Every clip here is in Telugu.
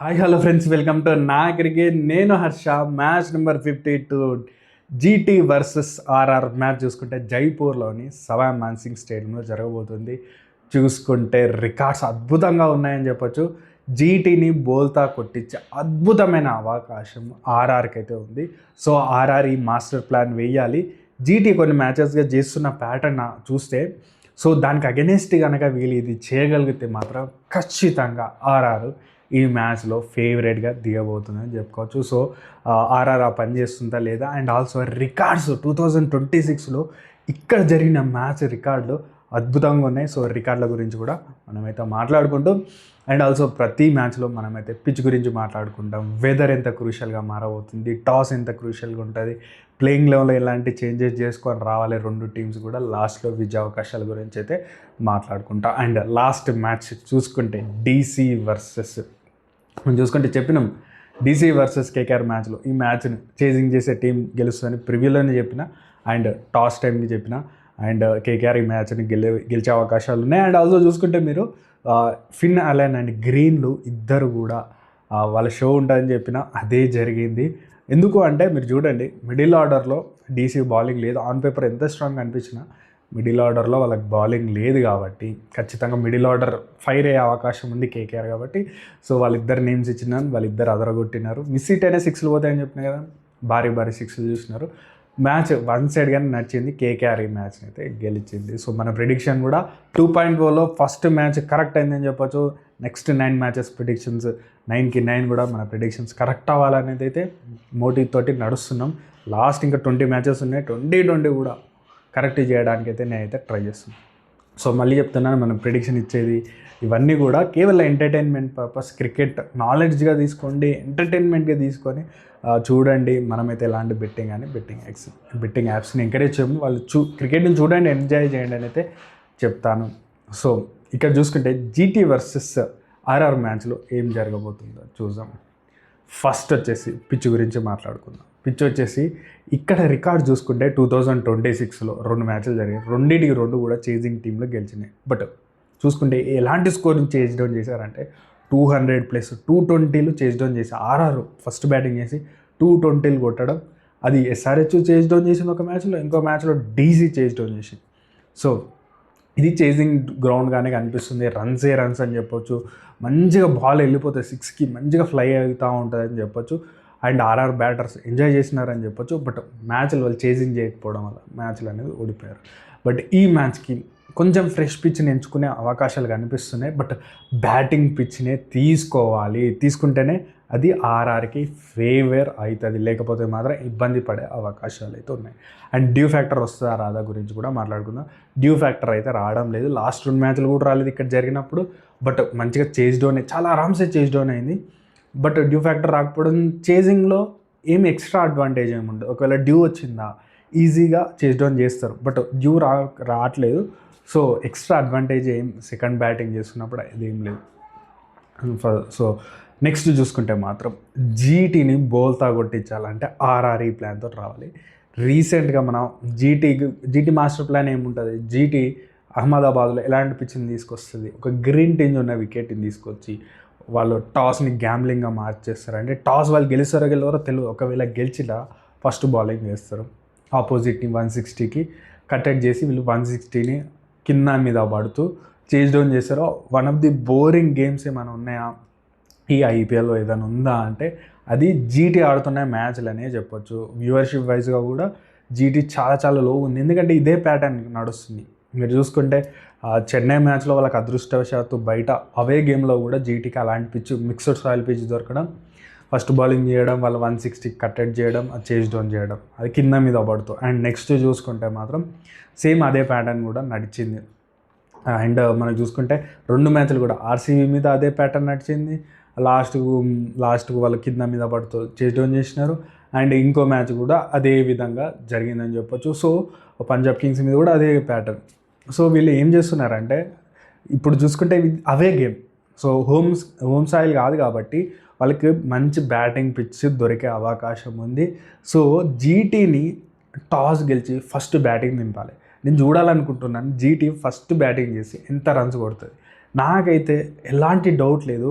Hi hello friends, welcome to నా క్రికెట్. నేను Harsha. Match number 52 GT versus RR match చూసుకుంటే జైపూర్లోని సవాయ్ మాన్సింగ్ స్టేడియంలో జరగబోతుంది. చూసుకుంటే రికార్డ్స్ అద్భుతంగా ఉన్నాయని చెప్పొచ్చు. జీటీని బోల్తా కొట్టించే అద్భుతమైన అవకాశం ఆర్ఆర్కి అయితే ఉంది. సో ఆర్ఆర్ ఈ మాస్టర్ ప్లాన్ వేయాలి. జీటీ కొన్ని మ్యాచెస్గా చేస్తున్న ప్యాటర్న్ చూస్తే సో దానికి అగెనిస్ట్ కనుక వీళ్ళు ఇది చేయగలిగితే మాత్రం ఖచ్చితంగా ఆర్ఆర్ ఈ మ్యాచ్లో ఫేవరెట్గా దిగబోతుందని చెప్పుకోవచ్చు. సో ఆర్ఆర్ ఆ పని చేస్తుందా లేదా, అండ్ ఆల్సో రికార్డ్స్ 2026లో ఇక్కడ జరిగిన మ్యాచ్ రికార్డులు అద్భుతంగా ఉన్నాయి. సో రికార్డుల గురించి కూడా మనమైతే మాట్లాడుకుంటూ, అండ్ ఆల్సో ప్రతి మ్యాచ్లో మనమైతే పిచ్ గురించి మాట్లాడుకుంటాం. వెదర్ ఎంత క్రూషియల్గా మారబోతుంది, టాస్ ఎంత క్రూషియల్గా ఉంటుంది, ప్లేయింగ్ లెవెల్లో ఎలాంటి చేంజెస్ చేసుకొని రావాలి రెండు టీమ్స్ కూడా, లాస్ట్లో విజయ అవకాశాల గురించి అయితే మాట్లాడుకుంటాం. అండ్ లాస్ట్ మ్యాచ్ చూసుకుంటే డీసీ వర్సెస్ మనం చూసుకుంటే చెప్పినాం, డీసీ వర్సెస్ కేకేఆర్ మ్యాచ్లో ఈ మ్యాచ్ని చేజింగ్ చేసే టీం గెలుస్తుందని ప్రివ్యూలోనే చెప్పిన, అండ్ టాస్ టైంకి చెప్పిన, అండ్ కేకేఆర్ ఈ మ్యాచ్ని గెలిచే అవకాశాలు ఉన్నాయి. అండ్ ఆల్సో చూసుకుంటే మీరు ఫిన్ అలెన్ అండ్ గ్రీన్లు ఇద్దరు కూడా వాళ్ళ షో ఉంటుందని చెప్పిన, అదే జరిగింది. ఎందుకు అంటే మీరు చూడండి, మిడిల్ ఆర్డర్లో డీసీ బౌలింగ్ లేదు. ఆన్ పేపర్ ఎంత స్ట్రాంగ్ అనిపించినా మిడిల్ ఆర్డర్లో వాళ్ళకి బౌలింగ్ లేదు కాబట్టి ఖచ్చితంగా మిడిల్ ఆర్డర్ ఫైర్ అయ్యే అవకాశం ఉంది కేకేఆర్ కాబట్టి. సో వాళ్ళిద్దరు నేమ్స్ ఇచ్చినారు, వాళ్ళిద్దరు అదరగొట్టినారు. మిస్ ఇట్ అయినా సిక్స్లు పోతాయని చెప్పిన కదా, భారీ సిక్స్లు చూసినారు. మ్యాచ్ వన్ సైడ్గానే నడిచింది. కేకేఆర్ ఈ మ్యాచ్ని అయితే గెలిచింది. సో మన ప్రిడిక్షన్ కూడా 2.0లో ఫస్ట్ మ్యాచ్ కరెక్ట్ అయిందని చెప్పొచ్చు. నెక్స్ట్ 9 మ్యాచెస్ ప్రిడిక్షన్స్ 9కి 9 కూడా మన ప్రిడిక్షన్స్ కరెక్ట్ అవ్వాలనేది అయితే మోటివ్ తోటి నడుస్తున్నాం. లాస్ట్ ఇంకా 20 మ్యాచెస్ ఉన్నాయి. 20 కూడా కరెక్ట్ చేయడానికి అయితే నేనైతే ట్రై చేస్తున్నాను. సో మళ్ళీ చెప్తున్నాను, మనం ప్రిడిక్షన్ ఇచ్చేది ఇవన్నీ కూడా కేవలం ఎంటర్టైన్మెంట్ పర్పస్, క్రికెట్ నాలెడ్జ్గా తీసుకోండి, ఎంటర్టైన్మెంట్గా తీసుకొని చూడండి. మనమైతే ఎలాంటి బెట్టింగ్ యాప్స్ని ఎంకరేజ్ చేయము. వాళ్ళు క్రికెట్ని చూడండి, ఎంజాయ్ చేయండి అని అయితే చెప్తాను. సో ఇక్కడ చూసుకుంటే జీటీ వర్సెస్ ఆర్ఆర్ మ్యాచ్లో ఏం జరగబోతుందో చూద్దాం. ఫస్ట్ వచ్చేసి పిచ్ గురించి మాట్లాడుకుందాం. పిచ్ వచ్చేసి ఇక్కడ రికార్డ్ చూసుకుంటే 2026లో 2 మ్యాచ్లు జరిగాయి. రెండింటికి 2 కూడా చేజింగ్ టీంలో గెలిచినాయి. బట్ చూసుకుంటే ఎలాంటి స్కోరింగ్ చేజ్ డౌన్ చేశారంటే 200+ 220లు చేజ్ డౌన్ చేసి, ఆర్ఆర్ ఫస్ట్ బ్యాటింగ్ చేసి 220లు కొట్టడం, అది ఎస్ఆర్హెచ్ చేజ్ డౌన్ చేసింది ఒక మ్యాచ్లో, ఇంకో మ్యాచ్లో డీసీ చేజ్ డౌన్ చేసింది. సో ఇది చేజింగ్ గ్రౌండ్గానే కనిపిస్తుంది. రన్స్ అని చెప్పొచ్చు. మంచిగా బాల్ వెళ్ళిపోతుంది 6కి, మంచిగా ఫ్లై అవుతూ ఉంటుంది అని చెప్పొచ్చు. అండ్ ఆర్ఆర్ బ్యాటర్స్ ఎంజాయ్ చేసినారని చెప్పొచ్చు. బట్ మ్యాచ్లు వాళ్ళు చేజింగ్ చేయకపోవడం వల్ల మ్యాచ్లు అనేది ఓడిపోయారు. బట్ ఈ మ్యాచ్కి కొంచెం ఫ్రెష్ పిచ్ని ఎంచుకునే అవకాశాలు కనిపిస్తున్నాయి. బట్ బ్యాటింగ్ పిచ్నే తీసుకోవాలి, తీసుకుంటేనే అది ఆర్ఆర్కి ఫేవర్ అవుతుంది, లేకపోతే మాత్రం ఇబ్బంది పడే అవకాశాలు అయితే ఉన్నాయి. అండ్ డ్యూ ఫ్యాక్టర్ వస్తుందా రాదా గురించి కూడా మాట్లాడుకుందాం. డ్యూ ఫ్యాక్టర్ అయితే రావడం లేదు. లాస్ట్ 2 మ్యాచ్లు కూడా రాలేదు ఇక్కడ జరిగినప్పుడు. బట్ మంచిగా చేజ్ డౌన్ చాలా ఆరామ్సే చేజ్ డౌన్ అయింది. బట్ డ్యూ ఫ్యాక్టర్ రాకపోవడం, చేజింగ్లో ఏమి ఎక్స్ట్రా అడ్వాంటేజ్ ఏమి ఉండదు. ఒకవేళ డ్యూ వచ్చిందా ఈజీగా చేజ్ డౌన్ చేస్తారు, బట్ డ్యూ రావట్లేదు. సో ఎక్స్ట్రా అడ్వాంటేజ్ ఏం సెకండ్ బ్యాటింగ్ చేస్తున్నప్పుడు అదేం లేదు. సో నెక్స్ట్ చూసుకుంటే మాత్రం జీటీని కొట్టించాలంటే ఆర్ఆర్ ఈ ప్లాన్తో రావాలి. రీసెంట్గా మనం జీటీ మాస్టర్ ప్లాన్ ఏముంటుంది, జీటీ అహ్మదాబాద్లో ఎలాంటి పిచ్ని తీసుకొస్తుంది, ఒక గ్రీన్ టింజ్ ఉన్న వికెట్ని తీసుకొచ్చి వాళ్ళు టాస్ని గ్యాంబ్లింగ్గా మార్చేస్తారు. అంటే టాస్ వాళ్ళు గెలవరో తెలియదు. ఒకవేళ గెలిచినా ఫస్ట్ బౌలింగ్ వేస్తారు, ఆపోజిట్ని 160కి కట్టెట్ చేసి వీళ్ళు 160ని కింద మీద పడుతూ చేజ్ డౌన్ చేస్తారు. One of the boring games ఏమైనా ఉన్నాయా ఈ ఐపీఎల్లో ఏదైనా ఉందా అంటే అది జీటీ ఆడుతున్న మ్యాచ్లు అనే చెప్పొచ్చు. వ్యూవర్షిప్ వైజ్గా కూడా జీటీ చాలా లో ఉంది, ఎందుకంటే ఇదే ప్యాటర్న్ నడుస్తుంది. మీరు చూసుకుంటే చెన్నై మ్యాచ్లో వాళ్ళకి అదృష్టవశాత్తు బయట అవే గేమ్లో కూడా జీటీకి అలాంటి పిచ్, మిక్స్డ్ సాయిల్ పిచ్ దొరకడం, ఫస్ట్ బౌలింగ్ చేయడం, వాళ్ళు 160 కట్టెట్ చేయడం, అది చేజ్ డౌన్ చేయడం, అది కింద మీద పడుతూ. అండ్ నెక్స్ట్ చూసుకుంటే మాత్రం సేమ్ అదే ప్యాటర్న్ కూడా నడిచింది. అండ్ మనం చూసుకుంటే 2 మ్యాచ్లు కూడా ఆర్సీబీ మీద అదే ప్యాటర్న్ నడిచింది. లాస్ట్కు వాళ్ళు కింద మీద పడుతూ చేజ్ డౌన్ చేసినారు. అండ్ ఇంకో మ్యాచ్ కూడా అదే విధంగా జరిగిందని చెప్పొచ్చు. సో పంజాబ్ కింగ్స్ మీద కూడా అదే ప్యాటర్న్. సో వీళ్ళు ఏం చేస్తున్నారంటే ఇప్పుడు చూసుకుంటే అవే గేమ్, సో హోమ్ సాయిల్ కాదు కాబట్టి వాళ్ళకి మంచి బ్యాటింగ్ పిచ్ దొరికే అవకాశం ఉంది. సో జీటీని టాస్ గెలిచి ఫస్ట్ బ్యాటింగ్ దింపాలి. నేను చూడాలనుకుంటున్నాను జీటీ ఫస్ట్ బ్యాటింగ్ చేసి ఎంత రన్స్ కొడుతుంది. నాకైతే ఎలాంటి డౌట్ లేదు,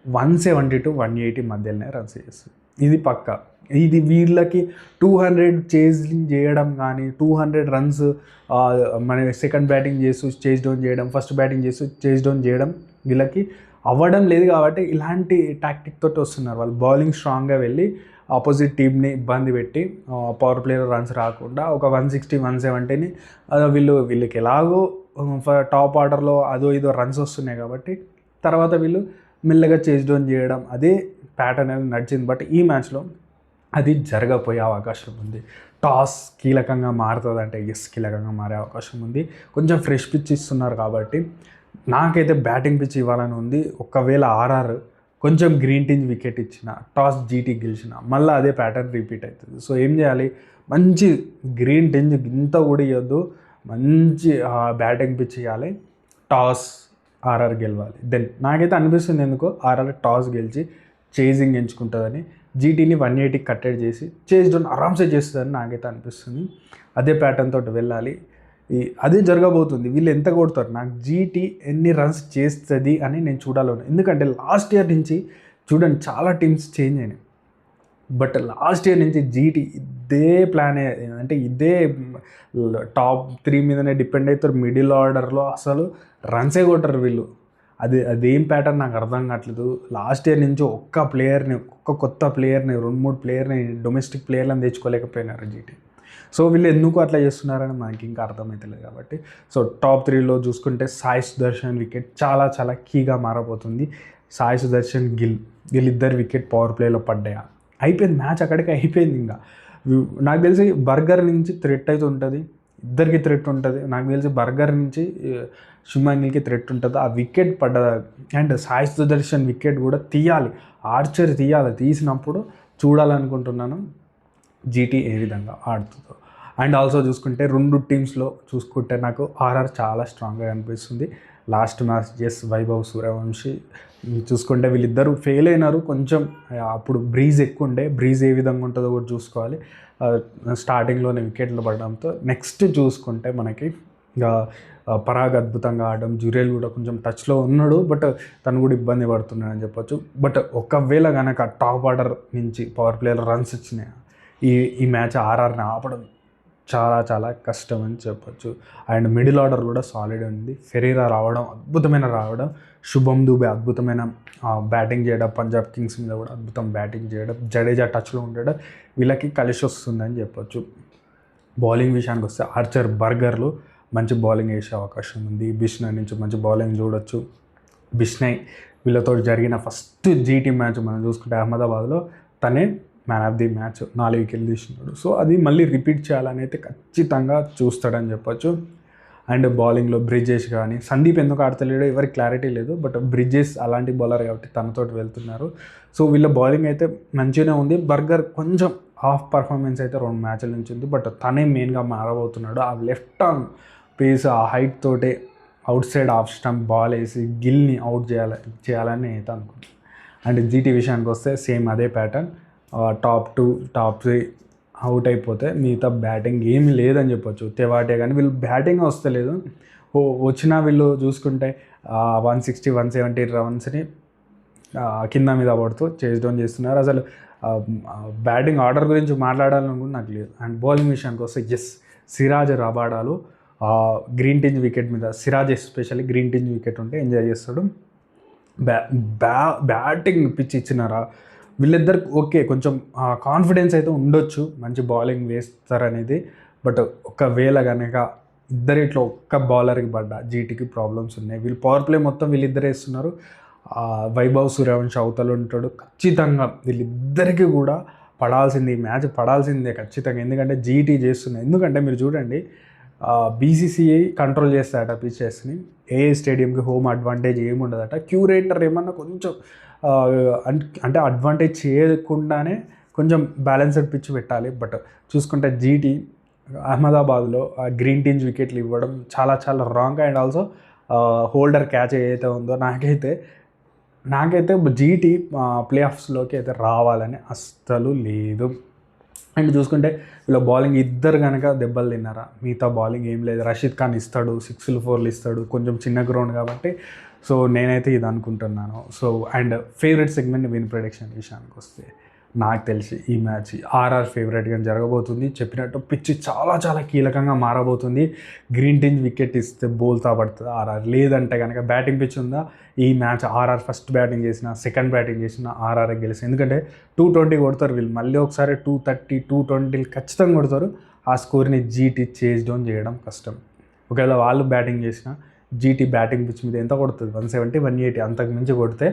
170 to 180 మధ్యలోనే రన్స్ చేస్తుంది. ఇది పక్కా. ఇది వీళ్ళకి 200 చేజింగ్ చేయడం కానీ 200 రన్స్ మన సెకండ్ బ్యాటింగ్ చేస్తూ చేజ్ డౌన్ చేయడం, ఫస్ట్ బ్యాటింగ్ చేస్తూ చేజ్ డౌన్ చేయడం వీళ్ళకి అవ్వడం లేదు. కాబట్టి ఇలాంటి టాక్టిక్ తోటి వస్తున్నారు వాళ్ళు. బౌలింగ్ స్ట్రాంగ్గా వెళ్ళి ఆపోజిట్ టీమ్ని ఇబ్బంది పెట్టి పవర్ ప్లేలో రన్స్ రాకుండా ఒక 160 170ని వీళ్ళకి ఎలాగో టాప్ ఆర్డర్లో అదో ఇదో రన్స్ వస్తున్నాయి కాబట్టి తర్వాత వీళ్ళు మెల్లగా చేజ్ డౌన్ చేయడం అదే ప్యాటర్న్ అనేది నడిచింది. బట్ ఈ మ్యాచ్లో అది జరగపోయే అవకాశం ఉంది. టాస్ కీలకంగా మారుతుందంటే ఎస్ కీలకంగా మారే అవకాశం ఉంది. కొంచెం ఫ్రెష్ పిచ్ ఇస్తున్నారు కాబట్టి నాకైతే బ్యాటింగ్ పిచ్ ఇవ్వాలని ఉంది. ఒకవేళ ఆర్ఆర్ కొంచెం గ్రీన్ టింజ్ వికెట్ ఇచ్చిన, టాస్ జీటీ గెలిచిన మళ్ళీ అదే ప్యాటర్న్ రిపీట్ అవుతుంది. సో ఏం చేయాలి, మంచి గ్రీన్ టింజ్ ఇంత కూడా ఇవ్వద్దు, మంచి బ్యాటింగ్ పిచ్ ఇవ్వాలి, టాస్ ఆర్ఆర్ గెలవాలి. దెన్ నాకైతే అనిపిస్తుంది ఎందుకో ఆర్ఆర్ టాస్ గెలిచి చేజింగ్ ఎంచుకుంటుందని, జీటీని 180 కట్టెడ్ చేసి చేజ్ డౌన్ ఆరామ్సే చేస్తుందని నాకైతే అనిపిస్తుంది. అదే ప్యాటర్న్ తోటి వెళ్ళాలి. అదే జరగబోతుంది. వీళ్ళు ఎంత కొడతారు, నాకు జీటీ ఎన్ని రన్స్ చేస్తుంది అని నేను చూడాలను. ఎందుకంటే లాస్ట్ ఇయర్ నుంచి చూడండి చాలా టీమ్స్ చేంజ్ అయినాయి, బట్ లాస్ట్ ఇయర్ నుంచి జీటీ ఇదే ప్లానే, అంటే ఇదే టాప్ 3 మీదనే డిపెండ్ అవుతారు. మిడిల్ ఆర్డర్లో అసలు రన్సే కొట్టరు వీళ్ళు. అదేం ప్యాటర్న్ నాకు అర్థం కావట్లేదు. లాస్ట్ ఇయర్ నుంచి ఒక్క కొత్త ప్లేయర్ని 2-3 ప్లేయర్ని డొమెస్టిక్ ప్లేయర్లను తెచ్చుకోలేకపోయినారు జీటీ. సో వీళ్ళు ఎందుకు అట్లా చేస్తున్నారని మనకి ఇంకా అర్థమవుతలేదు. కాబట్టి సో టాప్ 3లో చూసుకుంటే సాయి సుదర్శన్ వికెట్ చాలా చాలా కీగా మారబోతుంది. సాయి సుదర్శన్ వీళ్ళిద్దరు వికెట్ పవర్ ప్లేలో పడ్డాయా, అయిపోయింది మ్యాచ్, అక్కడికి అయిపోయింది. ఇంకా నాకు తెలిసి బర్గర్ నుంచి థ్రెట్ అయితే ఉంటుంది, ఇద్దరికి థ్రెట్ ఉంటుంది. నాకు తెలిసి బర్గర్ నుంచి శుభ్మన్ గిల్కి థ్రెట్ ఉంటుంది. ఆ wicket and Sai Sudarshan wicket కూడా తీయాలి, ఆర్చర్ తీసినప్పుడు చూడాలనుకుంటున్నాను జీటీ ఏ విధంగా ఆడుతుందో. అండ్ ఆల్సో చూసుకుంటే 2 టీమ్స్లో చూసుకుంటే నాకు ఆర్ఆర్ చాలా స్ట్రాంగ్గా అనిపిస్తుంది. లాస్ట్ మ్యాచ్ వైభవ్ సూర్యవంశీ చూసుకుంటే వీళ్ళిద్దరూ ఫెయిల్ అయినారు. కొంచెం అప్పుడు బ్రీజ్ ఎక్కువ ఉండే, బ్రీజ్ ఏ విధంగా ఉంటుందో కూడా చూసుకోవాలి. స్టార్టింగ్లోనే వికెట్లు పడడంతో నెక్స్ట్ చూసుకుంటే మనకి పరాగ్ అద్భుతంగా ఆడడం, జురేల్ కూడా కొంచెం టచ్లో ఉన్నాడు, బట్ తను కూడా ఇబ్బంది పడుతున్నాడు అని చెప్పొచ్చు. బట్ ఒకవేళ కనుక టాప్ ఆర్డర్ నుంచి పవర్ ప్లేలో రన్స్ వచ్చినాయి ఈ మ్యాచ్ ఆర్ఆర్ని ఆపడం చాలా చాలా కష్టం అని చెప్పొచ్చు. అండ్ మిడిల్ ఆర్డర్ కూడా సాలిడ్ ఉంది. ఫెరీరా రావడం, శుభం దూబే అద్భుతమైన బ్యాటింగ్ చేయడం, పంజాబ్ కింగ్స్ మీద కూడా అద్భుతం బ్యాటింగ్ చేయడం, జడేజా టచ్లో ఉండడం వీళ్ళకి కలిసి వస్తుందని చెప్పొచ్చు. బౌలింగ్ విషయానికి వస్తే ఆర్చర్ బర్గర్లు మంచి బౌలింగ్ వేసే అవకాశం ఉంది. బిష్నాయ్ నుంచి మంచి బౌలింగ్ చూడొచ్చు. బిష్నాయ్ వీళ్ళతో జరిగిన ఫస్ట్ జీటీ మ్యాచ్ మనం చూసుకుంటే అహ్మదాబాద్లో తనే మ్యాన్ ఆఫ్ ది మ్యాచ్ 4 వికెట్లు తీసినాడు. సో అది మళ్ళీ రిపీట్ చేయాలని అయితే ఖచ్చితంగా చూస్తాడని చెప్పొచ్చు. అండ్ బౌలింగ్లో బ్రిడ్జెస్ కానీ, సందీప్ ఎందుకు ఆడతలేడో ఎవరికి క్లారిటీ లేదు, బట్ బ్రిడ్జెస్ అలాంటి బౌలర్ కాబట్టి తనతోటి వెళ్తున్నారు. సో వీళ్ళ బౌలింగ్ అయితే మంచిగానే ఉంది. బర్గర్ కొంచెం హాఫ్ పర్ఫార్మెన్స్ అయితే 2 మ్యాచ్ల నుంచి ఉంది, బట్ తనే మెయిన్గా మారబోతున్నాడు. ఆ లెఫ్ట్ ఆర్మ్ పేస్, ఆ హైట్ తోటే out side off stump ball వేసి గిల్ని అవుట్ చేయాలని అయితే అనుకుంటున్నాను. అండ్ జీటీ విషయానికి వస్తే సేమ్ అదే ప్యాటర్న్, టాప్ 2 టాప్ 3 అవుట్ అయిపోతే మిగతా బ్యాటింగ్ ఏమి లేదని చెప్పొచ్చు. తెవాటే కానీ వీళ్ళు బ్యాటింగ్ వస్తలేదు. వచ్చినా వీళ్ళు చూసుకుంటే 160 170 రన్స్ని కింద మీద పడుతూ చేజ్ డౌన్ చేస్తున్నారు. అసలు బ్యాటింగ్ ఆర్డర్ గురించి మాట్లాడాలని కూడా నాకు లేదు. అండ్ బౌలింగ్ విషయానికి వస్తే సిరాజ్ రబాడాలు గ్రీన్ టింజ్ వికెట్ మీద, Siraj especially green tinge wicket ఉంటే ఎంజాయ్ చేస్తాడు. బ్యాటింగ్ పిచ్ ఇచ్చినారా వీళ్ళిద్దరికి ఓకే, కొంచెం కాన్ఫిడెన్స్ అయితే ఉండొచ్చు, మంచి బౌలింగ్ వేస్తారనేది. బట్ ఒకవేళ కనుక ఇద్దరిట్లో ఒక్క బౌలర్కి పడ్డా జీటీకి ప్రాబ్లమ్స్ ఉన్నాయి. వీళ్ళు పవర్ ప్లే మొత్తం వీళ్ళిద్దరే వేస్తున్నారు. వైభవ్ సూర్యవంశీ అవతల ఉంటాడు. ఖచ్చితంగా వీళ్ళిద్దరికీ కూడా పడాల్సింది, ఈ మ్యాచ్ పడాల్సిందే ఖచ్చితంగా. ఎందుకంటే జీటీ చేస్తున్నాయి. ఎందుకంటే మీరు చూడండి, బీసీసీఐ కంట్రోల్ చేస్తాడట పిచ్చెస్ని. ఏ స్టేడియంకి హోమ్ అడ్వాంటేజ్ ఏముండదట. క్యూరేటర్ ఏమన్నా కొంచెం అంటే అడ్వాంటేజ్ చేయకుండానే కొంచెం బ్యాలెన్స్డ్ పిచ్ పెట్టాలి. బట్ చూసుకుంటే జీటీ అహ్మదాబాద్లో గ్రీన్ టింజ్ వికెట్లు ఇవ్వడం చాలా చాలా wrong. And also holder catch ఏదైతే ఉందో నాకైతే జీటీ ప్లే ఆఫ్స్లోకి అయితే రావాలని అస్సలు లేదు. అండ్ చూసుకుంటే వీళ్ళ బౌలింగ్ ఇద్దరు కనుక దెబ్బలు తిన్నారా, మిగతా బౌలింగ్ ఏం లేదు. రషీద్ ఖాన్ ఇస్తాడు, 6లు 4లు ఇస్తాడు, కొంచెం చిన్న గ్రౌండ్ కాబట్టి సో నేనైతే ఇది అనుకుంటున్నాను. So and favourite segment win prediction విషయానికి వస్తే నాకు తెలిసి ఈ మ్యాచ్ ఆర్ఆర్ ఫేవరెట్గా జరగబోతుంది. చెప్పినట్టు పిచ్ చాలా చాలా కీలకంగా మారబోతుంది. గ్రీన్ టింజ్ వికెట్ ఇస్తే బోల్తా పడుతుంది ఆర్ఆర్. లేదంటే కనుక బ్యాటింగ్ పిచ్ ఉందా ఈ మ్యాచ్ ఆర్ఆర్ ఫస్ట్ బ్యాటింగ్ చేసిన సెకండ్ బ్యాటింగ్ చేసిన ఆర్ఆర్ గెలిచి, ఎందుకంటే 220 కొడతారు వీళ్ళు. మళ్ళీ ఒకసారి 230 220 ఖచ్చితంగా కొడతారు. ఆ స్కోర్ని జీటీ చేజ్ డౌన్ చేయడం కష్టం. ఒకవేళ వాళ్ళు బ్యాటింగ్ చేసిన జీటీ బ్యాటింగ్ పిచ్ మీద ఎంత కొడుతుంది 170 180 అంతకు మించి కొడితే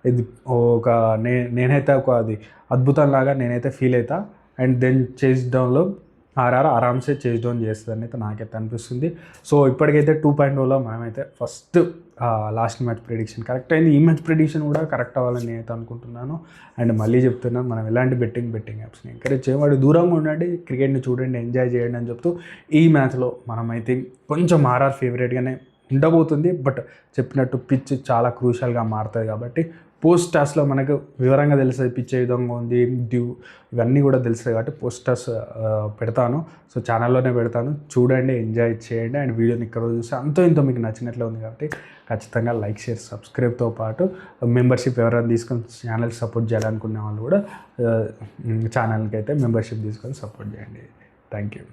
ఇది ఒక నేనైతే ఒక అది అద్భుతంలాగా నేనైతే ఫీల్ అవుతా. అండ్ దెన్ చేజ్ డౌన్లో ఆర్ఆర్ ఆరామ్సే చేజ్ డౌన్ చేస్తుందని అయితే నాకైతే అనిపిస్తుంది. సో ఇప్పటికైతే 2.0లో మనమైతే first last match prediction correct అయింది. ఈ మ్యాచ్ ప్రెడిక్షన్ కూడా కరెక్ట్ అవ్వాలని నేనైతే అనుకుంటున్నాను. అండ్ మళ్ళీ చెప్తున్నాను, మనం ఎలాంటి బెట్టింగ్ యాప్స్ని ఎంకరేజ్ చేయవాడు, దూరంగా ఉండండి, క్రికెట్ని చూడండి, ఎంజాయ్ చేయండి అని చెప్తూ ఈ మ్యాచ్లో మనమైతే కొంచెం ఆర్ఆర్ ఫేవరెట్గానే ఉండబోతుంది. బట్ చెప్పినట్టు పిచ్ చాలా క్రూషియల్గా మారుతుంది కాబట్టి పోస్ట్ టాస్లో మనకు వివరంగా తెలుస్తుంది పిచ్ ఏ విధంగా ఉంది, డ్యూ ఇవన్నీ కూడా తెలుస్తుంది కాబట్టి పోస్ట్ టాస్ పెడతాను. సో ఛానల్లోనే పెడతాను, చూడండి, ఎంజాయ్ చేయండి. అండ్ వీడియోని ఇక్కడ చూస్తే అంతో ఇంతో మీకు నచ్చినట్లే ఉంది కాబట్టి ఖచ్చితంగా లైక్, షేర్, సబ్స్క్రైబ్తో పాటు మెంబర్షిప్ ఎవరైనా తీసుకొని ఛానల్ సపోర్ట్ చేయాలనుకునే వాళ్ళు కూడా ఛానల్కి అయితే మెంబర్షిప్ తీసుకొని సపోర్ట్ చేయండి. Thank you.